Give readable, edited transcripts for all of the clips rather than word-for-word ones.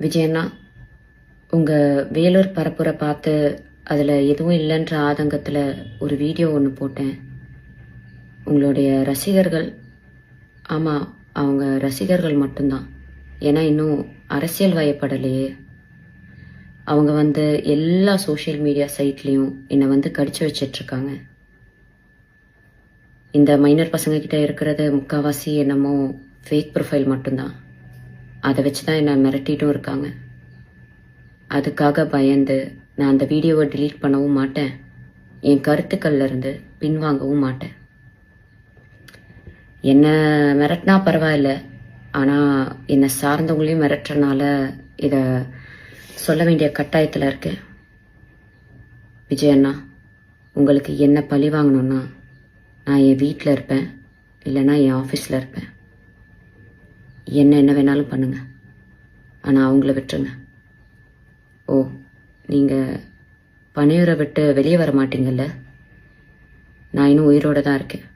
விஜயண்ணா, உங்கள் வேலூர் பரப்புரை பார்த்து அதில் எதுவும் இல்லைன்ற ஆதங்கத்தில் ஒரு வீடியோ ஒன்று போட்டேன். உங்களுடைய ரசிகர்கள், ஆமாம், அவங்க ரசிகர்கள் மட்டும்தான். ஏன்னா இன்னும் அரசியல் வயப்படலையே. அவங்க எல்லா சோஷியல் மீடியா சைட்லேயும் என்னை கடிச்சு வச்சிட்ருக்காங்க. இந்த மைனர் பசங்கக்கிட்ட இருக்கிறது முக்கால்வாசி என்னமோ ஃபேக் ப்ரொஃபைல் மட்டும்தான். அதை வச்சு தான் என்னை மிரட்டிட்டும் இருக்காங்க. அதுக்காக பயந்து நான் அந்த வீடியோவை டிலீட் பண்ணவும் மாட்டேன், என் கருத்துக்கள்ல இருந்து பின்வாங்கவும் மாட்டேன். என்னை மிரட்டினா பரவாயில்ல, ஆனால் என்னை சார்ந்தவங்களையும் மிரட்டுறனால இதை சொல்ல வேண்டிய கட்டாயத்தில் இருக்கேன். விஜயண்ணா, உங்களுக்கு என்ன பழி வாங்கணும்னா நான் என் வீட்டில் இருப்பேன், இல்லைன்னா என் ஆஃபீஸில் இருப்பேன். என்ன வேணாலும் பண்ணுங்க, ஆனால் அவங்கள விட்டுருங்க. ஓ, நீங்கள் பனையூரை விட்டு வெளியே வர மாட்டீங்கல்ல? நான் இன்னும் உயிரோடு தான் இருக்கேன்.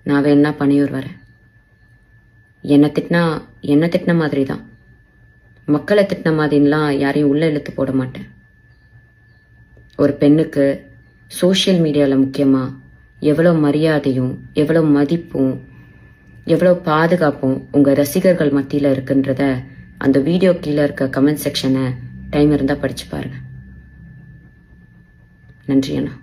நான் வேணா பனையூர் வரேன். என்னை திட்டின மாதிரி தான், மக்களை திட்டின மாதிரிலாம் யாரையும் உள்ளே இழுத்து போட மாட்டேன். ஒரு பெண்ணுக்கு சோஷியல் மீடியாவில் முக்கியமாக எவ்வளோ மரியாதையும் எவ்வளோ மதிப்பும் எவ்வளோ பாதுகாப்பும் உங்கள் ரசிகர்கள் மத்தியில் இருக்குன்றத அந்த வீடியோ கீழே இருக்க கமெண்ட் செக்ஷனை டைம் இருந்தால் படித்து பாருங்கள். நன்றி அண்ணா.